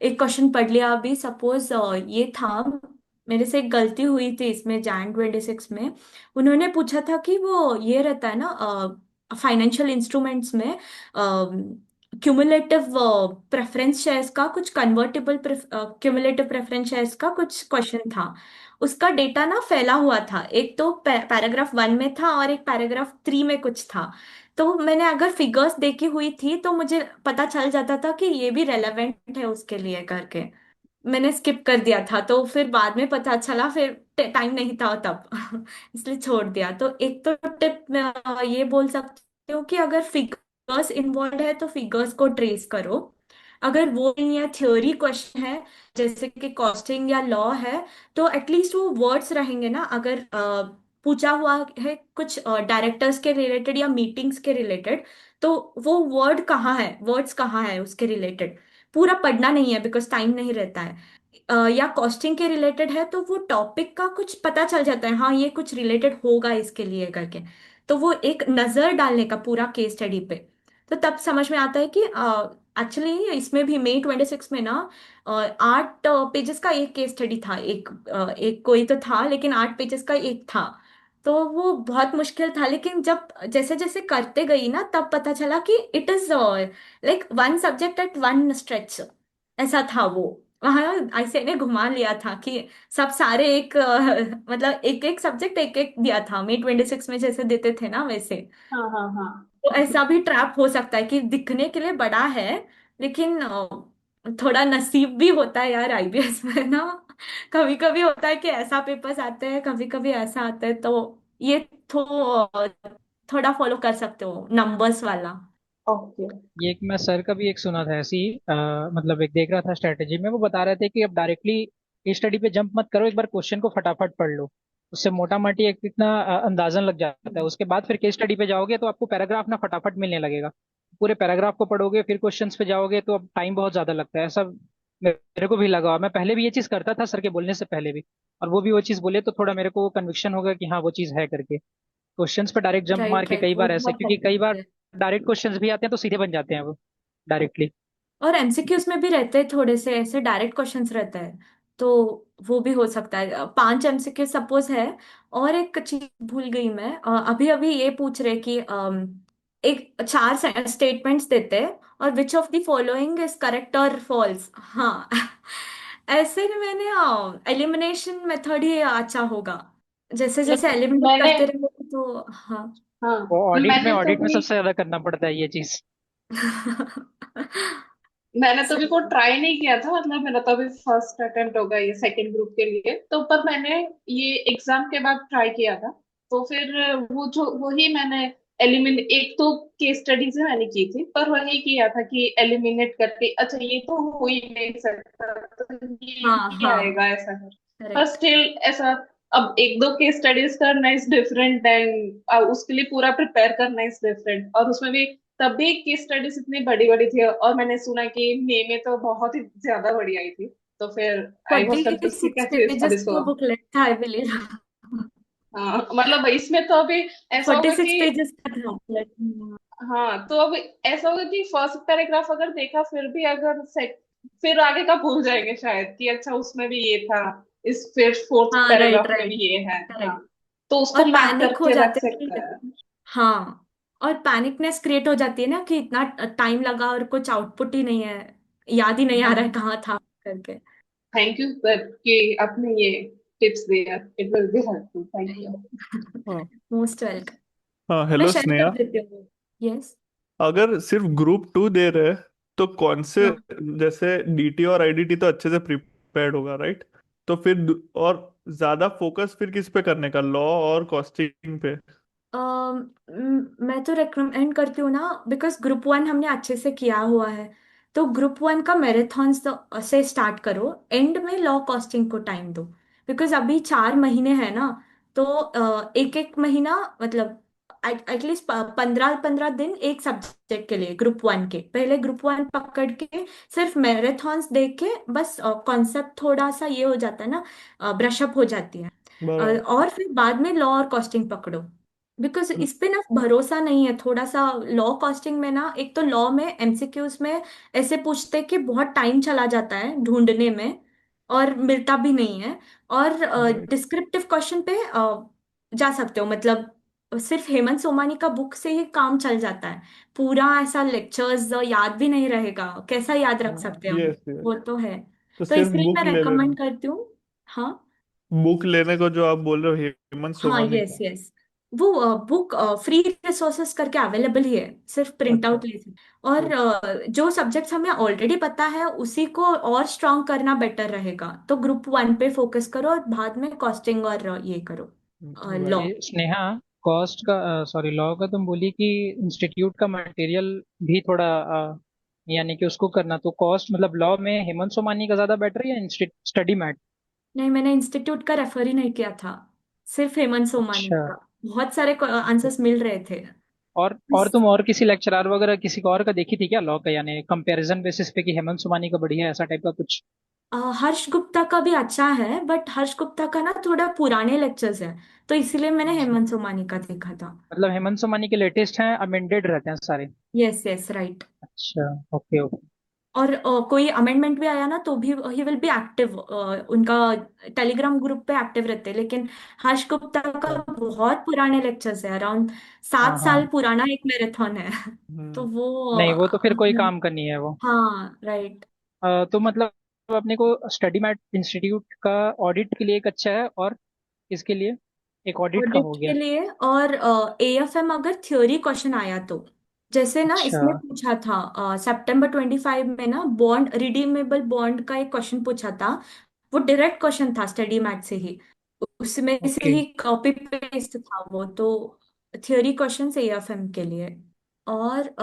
एक क्वेश्चन पढ़ लिया अभी, सपोज ये था, मेरे से एक गलती हुई थी इसमें Jan 26 में। उन्होंने पूछा था कि वो ये रहता है ना फाइनेंशियल इंस्ट्रूमेंट्स में क्यूमुलेटिव प्रेफरेंस शेयर्स का कुछ, कन्वर्टेबल क्यूमुलेटिव प्रेफरेंस शेयर्स का कुछ क्वेश्चन था। उसका डेटा ना फैला हुआ था, एक तो पैराग्राफ 1 में था और एक पैराग्राफ 3 में कुछ था। तो मैंने अगर फिगर्स देखी हुई थी तो मुझे पता चल जाता था कि ये भी रेलेवेंट है उसके लिए करके। मैंने स्किप कर दिया था, तो फिर बाद में पता चला, फिर टाइम नहीं था तब इसलिए छोड़ दिया। तो एक तो टिप मैं ये बोल सकती हूँ कि अगर फिगर्स इन्वॉल्व है तो फिगर्स को ट्रेस करो। अगर वो या थ्योरी क्वेश्चन है, जैसे कि कॉस्टिंग या लॉ है, तो एटलीस्ट वो वर्ड्स रहेंगे ना। अगर पूछा हुआ है कुछ डायरेक्टर्स के रिलेटेड या मीटिंग्स के रिलेटेड, तो वो वर्ड्स कहाँ है उसके रिलेटेड, पूरा पढ़ना नहीं है बिकॉज टाइम नहीं रहता है। या कॉस्टिंग के रिलेटेड है तो वो टॉपिक का कुछ पता चल जाता है, हाँ ये कुछ रिलेटेड होगा इसके लिए करके। तो वो एक नजर डालने का पूरा केस स्टडी पे, तो तब समझ में आता है कि एक्चुअली इसमें भी May 26 में ना 8 पेजेस का एक केस स्टडी था। एक कोई तो था, लेकिन 8 पेजेस का एक था। तो वो बहुत मुश्किल था, लेकिन जब जैसे जैसे करते गई ना, तब पता चला कि it is like one subject at one stretch, ऐसा था वो। वहाँ ऐसे ने घुमा लिया था कि सब सारे एक मतलब एक एक सब्जेक्ट एक एक दिया था May 26 में, जैसे देते थे ना वैसे। हाँ हाँ हाँ। तो ऐसा भी ट्रैप हो सकता है कि दिखने के लिए बड़ा है, लेकिन थोड़ा नसीब भी होता है यार आईबीएस में ना। कभी कभी होता है कि ऐसा पेपर्स आते हैं, कभी कभी ऐसा आता है। तो ये थोड़ा फॉलो कर सकते हो नंबर्स वाला। ओके। ये एक मैं सर का भी एक सुना था ऐसी मतलब एक देख रहा था स्ट्रेटेजी में, वो बता रहे थे कि अब डायरेक्टली केस स्टडी पे जंप मत करो, एक बार क्वेश्चन को फटाफट पढ़ लो। उससे मोटा मोटी एक इतना अंदाजन लग जाता है। उसके बाद फिर केस स्टडी पे जाओगे तो आपको पैराग्राफ ना फटाफट मिलने लगेगा। पूरे पैराग्राफ को पढ़ोगे फिर क्वेश्चंस पे जाओगे तो अब टाइम बहुत ज्यादा लगता है। ऐसा मेरे को भी लगा। मैं पहले भी ये चीज करता था सर के बोलने से पहले भी, और वो भी वो चीज बोले तो थोड़ा मेरे को कन्विक्शन होगा कि हाँ वो चीज है करके। क्वेश्चंस पे डायरेक्ट जंप मार राइट, के राइट, कई वो बार ऐसे, बहुत क्योंकि कई हेल्पफुल बार है। डायरेक्ट क्वेश्चंस भी आते हैं तो सीधे बन जाते हैं वो डायरेक्टली। और एमसीक्यूज में भी रहते हैं थोड़े से ऐसे डायरेक्ट क्वेश्चंस रहते हैं, तो वो भी हो सकता है। 5 एमसीक्यू सपोज है। और एक चीज भूल गई मैं, अभी अभी ये पूछ रहे कि एक 4 स्टेटमेंट्स देते हैं और which of the following is correct और फॉल्स। हाँ ऐसे में मैंने एलिमिनेशन मेथड ही अच्छा होगा, जैसे जैसे लाइक एलिमिनेट मैंने, करते रहेंगे तो। हाँ हाँ वो मैंने तो ऑडिट में भी सबसे ज्यादा करना पड़ता है ये चीज। मैंने तो भी सही वो है। ट्राई नहीं किया था, मतलब मेरा तो अभी फर्स्ट अटेम्प्ट होगा ये सेकंड ग्रुप के लिए, तो पर मैंने ये एग्जाम के बाद ट्राई किया था। तो फिर वो जो वही मैंने एलिमिनेट, एक तो केस स्टडी से मैंने की थी, पर वही किया था कि एलिमिनेट करके अच्छा ये तो हो ही नहीं सकता, तो ये हाँ, नहीं हाँ, आएगा ऐसा है। पर करेक्ट। स्टिल ऐसा, अब एक दो केस स्टडीज करना इज डिफरेंट देन उसके लिए पूरा प्रिपेयर करना इज डिफरेंट, और उसमें भी तब भी केस स्टडीज इतनी बड़ी बड़ी थी, और मैंने सुना कि मे में तो बहुत ही ज्यादा बड़ी आई थी। तो फिर आई वॉज फोर्टी कंफ्यूज कि सिक्स कैसे पेजेस स्टडीज का होगा। बुकलेट था आई बिलीव। हाँ मतलब इसमें तो अभी ऐसा फोर्टी होगा सिक्स कि, पेजेस का था बुकलेट। हाँ तो अब ऐसा होगा कि फर्स्ट पैराग्राफ अगर देखा फिर भी अगर फिर आगे का भूल जाएंगे शायद कि अच्छा उसमें भी ये था, इस फिर फोर्थ हाँ, राइट, पैराग्राफ में भी राइट, ये है। हाँ करेक्ट। तो उसको और मैप पैनिक हो करके रख जाते हैं सकते कि, हैं। हाँ, और पैनिकनेस क्रिएट हो जाती है ना कि इतना टाइम लगा और कुछ आउटपुट ही नहीं है, याद ही नहीं आ रहा है कहाँ था करके। थैंक यू सर कि आपने ये टिप्स दिया, it will be helpful, thank you. हाँ। Most welcome. हाँ, मैं हेलो शेयर स्नेहा। कर देती हूँ। यस। अगर सिर्फ ग्रुप 2 दे रहे तो कौन से, हाँ। जैसे डीटी और आईडीटी तो अच्छे से प्रिपेयर्ड होगा, राइट? तो फिर और ज्यादा फोकस फिर किस पे करने का, लॉ और कॉस्टिंग पे? मैं तो रेकमेंड करती हूँ ना, बिकॉज ग्रुप 1 हमने अच्छे से किया हुआ है। तो ग्रुप 1 का मैराथन से स्टार्ट करो, एंड में लॉ कॉस्टिंग को टाइम दो, बिकॉज अभी 4 महीने है ना। तो एक एक महीना मतलब एटलीस्ट 15-15 दिन एक सब्जेक्ट के लिए, ग्रुप 1 के पहले ग्रुप 1 पकड़ के सिर्फ मैराथन्स देख के बस कॉन्सेप्ट थोड़ा सा ये हो जाता है ना, ब्रशअप हो जाती है। बराबर। और फिर बाद में लॉ और कॉस्टिंग पकड़ो, बिकॉज इस पे ना भरोसा नहीं है थोड़ा सा। लॉ कॉस्टिंग में ना, एक तो लॉ में एमसीक्यूज में ऐसे पूछते कि बहुत टाइम चला जाता है ढूंढने में, और मिलता भी नहीं है। और राइट। डिस्क्रिप्टिव क्वेश्चन पे जा सकते हो, मतलब सिर्फ हेमंत सोमानी का बुक से ही काम चल जाता है। पूरा ऐसा लेक्चर्स याद भी नहीं रहेगा, कैसा याद रख हाँ, सकते हैं हम। Yes yes. वो तो है। तो तो सिर्फ इसलिए बुक मैं ले लेना। रेकमेंड करती हूँ। हाँ। बुक लेने को जो आप बोल रहे हो हेमंत हाँ, सोमानी यस का। यस। वो बुक फ्री रिसोर्सेस करके अवेलेबल ही है, सिर्फ प्रिंट अच्छा। आउट ले सकते। और ओके। जो सब्जेक्ट्स हमें ऑलरेडी पता है उसी को और स्ट्रॉन्ग करना बेटर रहेगा, तो ग्रुप 1 पे फोकस करो और बाद में कॉस्टिंग और ये करो, लॉ। राइट। ये स्नेहा, कॉस्ट का, सॉरी, लॉ का तुम बोली कि इंस्टीट्यूट का मटेरियल भी थोड़ा यानी कि उसको करना, तो कॉस्ट मतलब लॉ में हेमंत सोमानी का ज्यादा बेटर है या स्टडी मैट? नहीं, मैंने इंस्टीट्यूट का रेफर ही नहीं किया था, सिर्फ हेमंत सोमानी अच्छा। का। बहुत सारे आंसर्स मिल रहे थे। और तुम और किसी लेक्चरर वगैरह किसी को और का देखी थी क्या लॉ का, यानी कंपैरिजन बेसिस पे कि हेमंत सोमानी का बढ़िया है, ऐसा टाइप का कुछ? हर्ष गुप्ता का भी अच्छा है, बट हर्ष गुप्ता का ना थोड़ा पुराने लेक्चर्स है, तो इसीलिए मैंने अच्छा। हेमंत सोमानी का देखा था। मतलब हेमंत सोमानी के लेटेस्ट हैं, अमेंडेड रहते हैं सारे? Yes yes, right. अच्छा। Okay okay. और कोई अमेंडमेंट भी आया ना तो भी ही विल बी एक्टिव, उनका टेलीग्राम ग्रुप पे एक्टिव रहते हैं। लेकिन हर्ष गुप्ता का बहुत पुराने लेक्चर्स है, अराउंड हाँ 7 साल हाँ। पुराना एक मैराथन है। तो हम्म। वो नहीं, वो तो फिर कोई काम का नहीं है वो। हाँ, राइट। तो मतलब अपने को स्टडी मैट इंस्टीट्यूट का ऑडिट के लिए एक अच्छा है, और इसके लिए एक ऑडिट का ऑडिट हो के गया। लिए, और एएफएम अगर थ्योरी क्वेश्चन आया तो, जैसे ना अच्छा। इसमें पूछा था September 25 में ना, बॉन्ड रिडीमेबल बॉन्ड का एक क्वेश्चन पूछा था। वो डायरेक्ट क्वेश्चन था स्टडी मैट से ही, उसमें से ओके। ही कॉपी पेस्ट था वो तो। थ्योरी क्वेश्चन एएफएम के लिए। और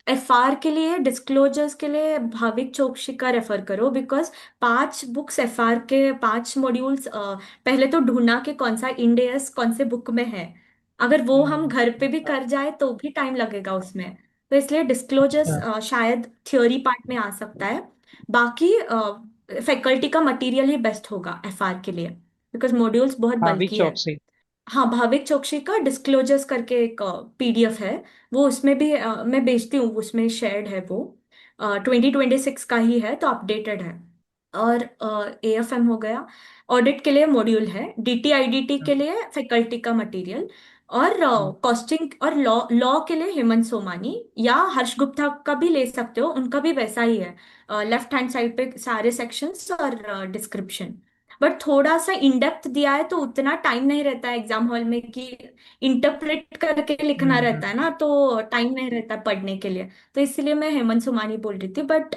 एफआर के लिए, डिस्क्लोजर्स के लिए भाविक चोकसी का रेफर करो, बिकॉज 5 बुक्स एफआर के 5 मॉड्यूल्स, पहले तो ढूंढना कि कौन सा इंडेस कौन से बुक में है। अगर वो हम घर पे भी कर जाए तो भी टाइम लगेगा उसमें। तो इसलिए डिस्क्लोजर्स अच्छा। शायद थ्योरी पार्ट में आ सकता है। बाकी फैकल्टी का मटेरियल ही बेस्ट होगा एफआर के लिए, बिकॉज मॉड्यूल्स बहुत भाविक बल्की है। चौकसी। हाँ, भाविक चोकसी का डिस्क्लोजर्स करके एक पीडीएफ है, वो उसमें भी मैं भेजती हूँ, उसमें शेयर्ड है वो। 2026 का ही है तो अपडेटेड है। और एएफएम हो गया। ऑडिट के लिए मॉड्यूल है, डीटीआईडीटी के लिए फैकल्टी का मटेरियल। और कॉस्टिंग और लॉ लॉ के लिए हेमंत सोमानी या हर्ष गुप्ता का भी ले सकते हो, उनका भी वैसा ही है। लेफ्ट हैंड साइड पे सारे सेक्शंस और डिस्क्रिप्शन। बट थोड़ा सा इन डेप्थ दिया है तो उतना टाइम नहीं रहता है एग्जाम हॉल में कि इंटरप्रेट करके लिखना रहता है हम्म। ना, तो टाइम नहीं रहता पढ़ने के लिए। तो इसलिए मैं हेमंत सोमानी बोल रही थी, बट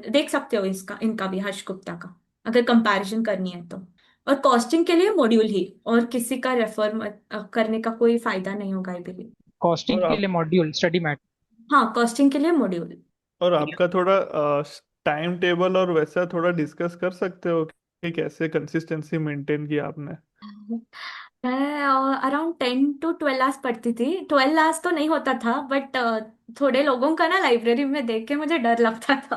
देख सकते हो इसका, इनका भी, हर्ष गुप्ता का, अगर कंपैरिजन करनी है तो। और कॉस्टिंग के लिए मॉड्यूल ही, और किसी का रेफर करने का कोई फायदा नहीं होगा आई बिलीव। कॉस्टिंग और के आप लिए मॉड्यूल स्टडी मैट? हाँ, कॉस्टिंग के लिए मॉड्यूल। और आपका थोड़ा टाइम टेबल और वैसा थोड़ा डिस्कस कर सकते हो कि कैसे कंसिस्टेंसी मेंटेन की आपने। मैं अराउंड 10 to 12 आवर्स पढ़ती थी। 12 आवर्स तो नहीं होता था, बट थोड़े लोगों का ना लाइब्रेरी में देख के मुझे डर लगता था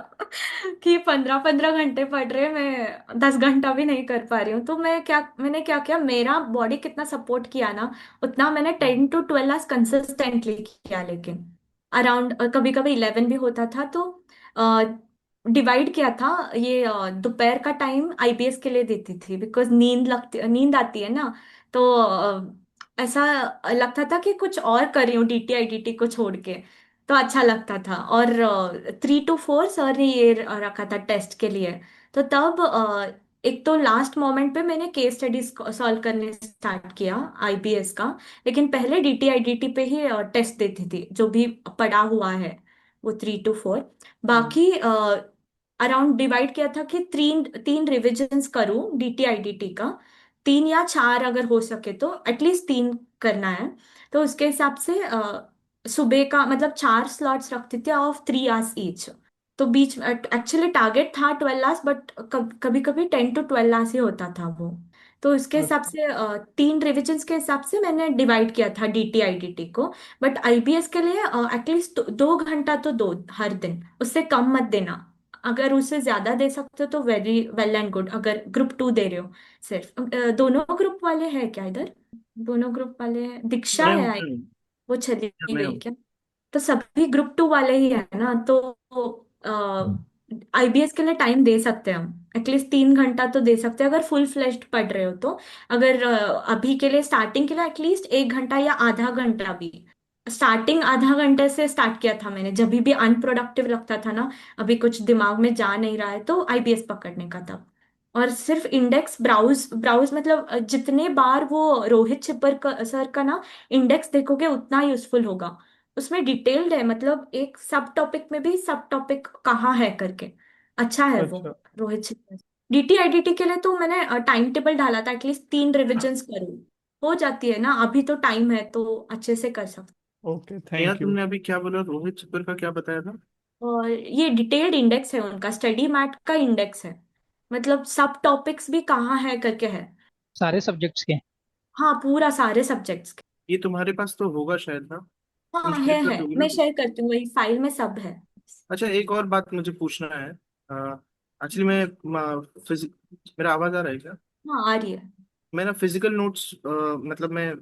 कि 15-15 घंटे पढ़ रहे, मैं 10 घंटा भी नहीं कर पा रही हूँ। तो मैंने क्या किया, मेरा बॉडी कितना सपोर्ट किया ना, उतना मैंने 10 to 12 आवर्स कंसिस्टेंटली किया। लेकिन अराउंड कभी कभी 11 भी होता था, तो डिवाइड किया था ये। दोपहर का टाइम आईपीएस के लिए देती थी, बिकॉज नींद आती है ना। तो ऐसा लगता था कि कुछ और कर रही हूँ डीटीआईडीटी को छोड़ के, तो अच्छा लगता था। और 3 to 4 सर ने ये रखा था टेस्ट के लिए। तो तब एक तो लास्ट मोमेंट पे मैंने केस स्टडीज सॉल्व करने स्टार्ट किया आईपीएस का। लेकिन पहले डीटीआईडीटी पे ही टेस्ट देती थी, जो भी पढ़ा हुआ है वो 3 to 4। बाकी अराउंड डिवाइड किया था कि तीन तीन रिविजन्स करूं डीटीआईडीटी का, 3 या 4 अगर हो सके तो एटलीस्ट 3 करना है। तो उसके हिसाब से सुबह का मतलब 4 स्लॉट्स रखती थी ऑफ 3 आवर्स ईच। तो बीच में एक्चुअली टारगेट था 12 आवर्स, बट कभी कभी 10 to 12 आवर्स ही होता था वो। तो इसके हिसाब अच्छा। से 3 रिविजन्स के हिसाब से मैंने डिवाइड किया था DT IDT को। बट IBS के लिए एटलीस्ट 2 घंटा तो दो हर दिन, उससे कम मत देना। अगर उससे ज्यादा दे सकते हो तो वेरी वेल एंड गुड, अगर ग्रुप 2 दे रहे हो सिर्फ। दोनों ग्रुप वाले हैं क्या इधर? दोनों ग्रुप वाले हैं, दीक्षा मैं हूँ है, मैं हूँ वो चली मैं गई हूँ। क्या? तो सभी ग्रुप 2 वाले ही है ना, तो IBS के लिए टाइम दे सकते हैं हम, एटलीस्ट 3 घंटा तो दे सकते हैं अगर फुल फ्लेश्ड पढ़ रहे हो तो। अगर अभी के लिए स्टार्टिंग के लिए एटलीस्ट 1 घंटा या आधा घंटा भी। स्टार्टिंग आधा घंटे से स्टार्ट किया था मैंने, जब भी अनप्रोडक्टिव लगता था ना, अभी कुछ दिमाग में जा नहीं रहा है तो IBS पकड़ने का तब। और सिर्फ इंडेक्स ब्राउज ब्राउज मतलब जितने बार वो रोहित छिब्बर सर का ना इंडेक्स देखोगे उतना यूजफुल होगा। उसमें डिटेल्ड है, मतलब एक सब टॉपिक में भी सब टॉपिक कहाँ है करके। अच्छा है वो, अच्छा। रोहित छिब्बर। DT IDT के लिए तो मैंने टाइम टेबल डाला था, एटलीस्ट 3 रिविजन्स करूँ, हो जाती है ना, अभी तो टाइम है तो अच्छे से कर सकते। Okay, Neha, thank you. तुमने अभी क्या बोला? रोहित छप्पर का क्या बताया था? और ये डिटेल्ड इंडेक्स है उनका, स्टडी मैट का इंडेक्स है, मतलब सब टॉपिक्स भी कहाँ है करके है। सारे सब्जेक्ट्स के। हाँ, पूरा सारे सब्जेक्ट्स। ये तुम्हारे पास तो होगा शायद ना? तुम हाँ शेयर कर है, दोगे ना? मैं शेयर करती हूँ, वही फाइल में सब है। अच्छा, एक और बात मुझे पूछना है। एक्चुअली मैं फिजिक मेरा आवाज आ रहा है क्या? हाँ आ रही है। मैं ना फिजिकल नोट्स, मतलब मैं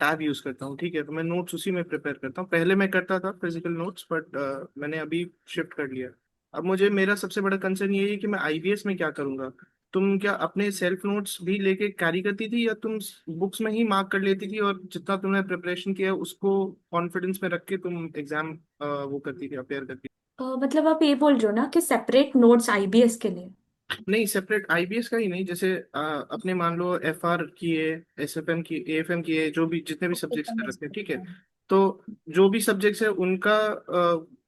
टैब यूज करता हूँ, ठीक है? तो मैं नोट्स उसी में प्रिपेयर करता हूँ। पहले मैं करता था फिजिकल नोट्स, बट मैंने अभी शिफ्ट कर लिया। अब मुझे मेरा सबसे बड़ा कंसर्न ये है कि मैं आईबीएस में क्या करूंगा। तुम क्या अपने सेल्फ नोट्स भी लेके कैरी करती थी, या तुम बुक्स में ही मार्क कर लेती थी और जितना तुमने प्रिपरेशन किया उसको कॉन्फिडेंस में रख के तुम एग्जाम वो करती थी, अपेयर करती मतलब आप ये बोल रहे हो ना कि सेपरेट नोट्स IBS के लिए? थी? नहीं, सेपरेट आईबीएस का ही नहीं, जैसे अपने मान लो एफआर किए, एसएफएम की, एएफएम किए, जो भी जितने भी ओके, सब्जेक्ट्स कर समझ रखे हैं, ठीक सकते है? हैं। तो जो भी सब्जेक्ट्स है उनका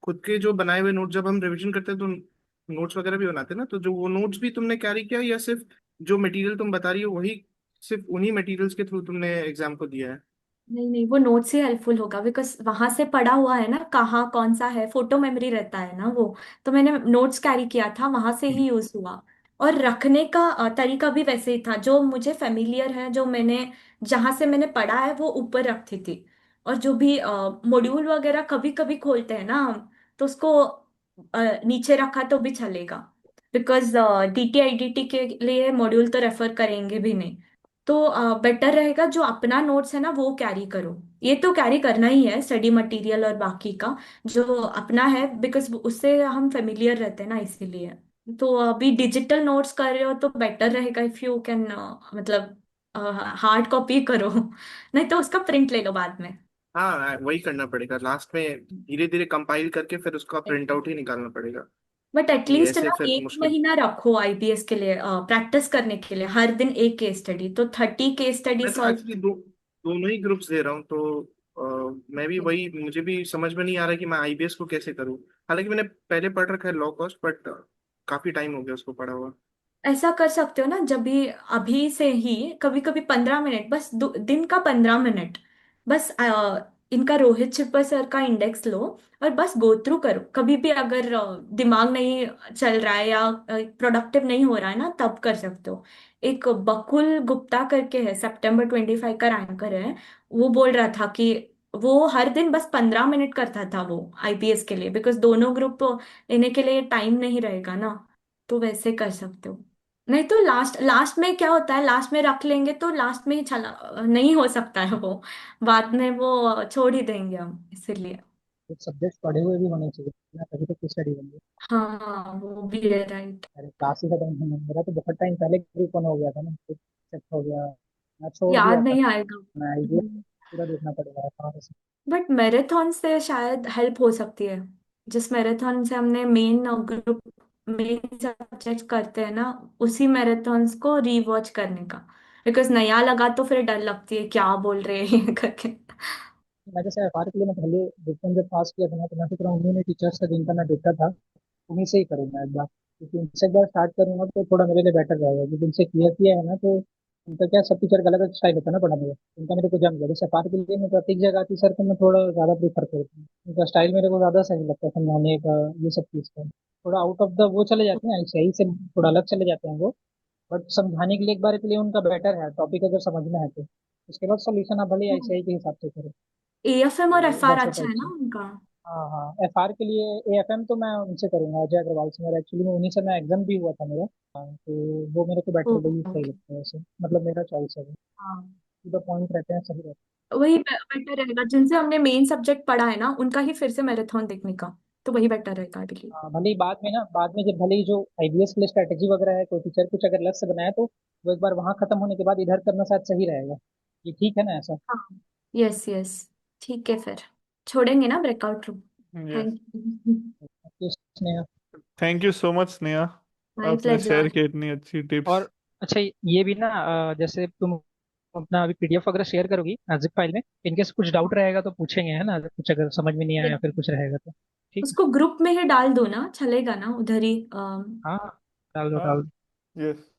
खुद के जो बनाए हुए नोट जब हम रिवीजन करते हैं तो नोट्स वगैरह भी बनाते हैं ना, तो जो वो नोट्स भी तुमने कैरी किया, या सिर्फ जो मटेरियल तुम बता रही हो वही, सिर्फ उन्हीं मटेरियल्स के थ्रू तुमने एग्जाम को दिया है? नहीं नहीं, वो नोट्स ही हेल्पफुल होगा, बिकॉज वहां से पढ़ा हुआ है ना कहाँ कौन सा है, फोटो मेमोरी रहता है ना वो। तो मैंने नोट्स कैरी किया था, वहां से ही यूज हुआ। और रखने का तरीका भी वैसे ही था, जो मुझे फेमिलियर है, जो मैंने जहां से मैंने पढ़ा है वो ऊपर रखती थी। और जो भी मॉड्यूल वगैरह कभी कभी खोलते हैं ना हम, तो उसको नीचे रखा तो भी चलेगा, बिकॉज DT IDT के लिए मॉड्यूल तो रेफर करेंगे भी नहीं। तो बेटर रहेगा जो अपना नोट्स है ना वो कैरी करो। ये तो कैरी करना ही है, स्टडी मटेरियल और बाकी का जो अपना है, बिकॉज उससे हम फेमिलियर रहते हैं ना, इसीलिए। तो अभी डिजिटल नोट्स कर रहे हो तो बेटर रहेगा इफ यू कैन, मतलब हार्ड कॉपी करो नहीं तो उसका प्रिंट ले लो बाद में। हाँ, वही करना पड़ेगा लास्ट में, धीरे धीरे कंपाइल करके फिर उसका प्रिंट आउट ही निकालना पड़ेगा। बट ये एटलीस्ट ऐसे ना फिर एक मुश्किल। महीना रखो IBS के लिए प्रैक्टिस करने के लिए, हर दिन एक केस स्टडी, तो 30 केस स्टडी मैं तो सॉल्व। एक्चुअली दोनों ही ग्रुप्स दे रहा हूँ, तो मैं भी वही, मुझे भी समझ में नहीं आ रहा कि मैं आईबीएस को कैसे करूँ। हालांकि मैंने पहले पढ़ रखा है लॉ कॉस्ट, बट काफी टाइम हो गया उसको पढ़ा हुआ। ऐसा कर सकते हो ना, जब भी अभी से ही कभी कभी 15 मिनट बस, दिन का 15 मिनट बस, इनका रोहित छिब्बर सर का इंडेक्स लो और बस गो थ्रू करो। कभी भी अगर दिमाग नहीं चल रहा है या प्रोडक्टिव नहीं हो रहा है ना, तब कर सकते हो। एक बकुल गुप्ता करके है, September 25 का रैंकर है। वो बोल रहा था कि वो हर दिन बस 15 मिनट करता था वो IPS के लिए, बिकॉज दोनों ग्रुप लेने के लिए टाइम नहीं रहेगा ना, तो वैसे कर सकते हो। नहीं तो लास्ट लास्ट में क्या होता है, लास्ट में रख लेंगे तो लास्ट में ही चला नहीं हो सकता है वो, बाद में वो छोड़ ही देंगे हम, इसीलिए। कुछ सब्जेक्ट्स पढ़े हुए भी होने चाहिए ना, तभी तो कुछ स्टडी बन। हाँ वो भी है, राइट। अरे क्लास ही खत्म होने में, मेरा तो बहुत टाइम पहले ग्रुप वन हो गया था ना, कुछ शिफ्ट हो गया, मैं छोड़ याद दिया था। नहीं आएगा। मैं आईडिया पूरा देखना पड़ेगा कहाँ से। बट मैराथन से शायद हेल्प हो सकती है, जिस मैराथन से हमने मेन ग्रुप मेन सब्जेक्ट करते हैं ना, उसी मैराथन्स को रीवॉच करने का, बिकॉज नया लगा तो फिर डर लगती है क्या बोल रहे हैं ये करके। मैं जैसे एफआर के लिए मैं पहले ग्रुप वन जब पास किया था ना, तो मैं सोच रहा हूँ उन्हीं टीचर्स का जिनका मैं देखा था उन्हीं से ही करूंगा एक बार, क्योंकि उनसे एक बार स्टार्ट करूंगा तो थोड़ा मेरे लिए बेटर रहेगा, क्योंकि उनसे क्लियर किया है ना, तो उनका क्या, सब टीचर का अलग अलग स्टाइल होता है ना पढ़ाने का। उनका मेरे को जम गया, जैसे एफआर के लिए मैं प्रत्येक जगह आती सर को मैं थोड़ा ज्यादा प्रीफर करता हूँ, उनका स्टाइल मेरे को ज्यादा सही लगता है समझाने का, ये सब चीज़ का। थोड़ा आउट ऑफ द वो चले जाते हैं, आईसीआई से थोड़ा अलग चले जाते हैं वो। बट समझाने के लिए एक बार के लिए उनका बेटर है, टॉपिक अगर समझना है तो उसके बाद सोल्यूशन आप भले आईसीआई के हिसाब से करो। एएफएम और तो एफआर वैसे अच्छा टाइप है ना से। उनका? हाँ हाँ, एफआर के लिए एएफएम तो मैं उनसे करूंगा, अजय अग्रवाल से। मेरा एक्चुअली में उन्हीं से मैं एग्जाम भी हुआ था मेरा। हाँ, तो वो मेरे को बेटर वही सही ओके। लगता है वैसे, मतलब मेरा चॉइस है वो। हाँ, टू द पॉइंट रहते हैं, सही रहते वही बेटर रहेगा, जिनसे हमने मेन सब्जेक्ट पढ़ा है ना उनका ही फिर से मैराथन देखने का, तो वही बेटर रहेगा आई बिलीव। हैं। हाँ, भले ही बाद में ना, बाद में जब भले ही जो आईबीएस के लिए स्ट्रेटेजी वगैरह है, कोई टीचर कुछ अगर अलग से बनाया तो वो एक बार वहाँ खत्म होने के बाद इधर करना शायद सही रहेगा। ये ठीक है ना ऐसा? हाँ, यस यस, ठीक है फिर, छोड़ेंगे ना breakout room. Yes. Thank you. Thank you so much Sneha, my आपने शेयर प्लेजर। की इतनी अच्छी टिप्स। और अच्छा, ये भी ना, जैसे तुम अपना अभी पीडीएफ वगैरह शेयर करोगी जिप फाइल में, इनकेस कुछ डाउट रहेगा तो पूछेंगे, है ना? अगर कुछ अगर समझ में नहीं आया या फिर कुछ रहेगा तो। ठीक है। उसको ग्रुप में ही डाल दो ना, चलेगा ना उधर ही हाँ, डाल दो हाँ। डाल दो। यस।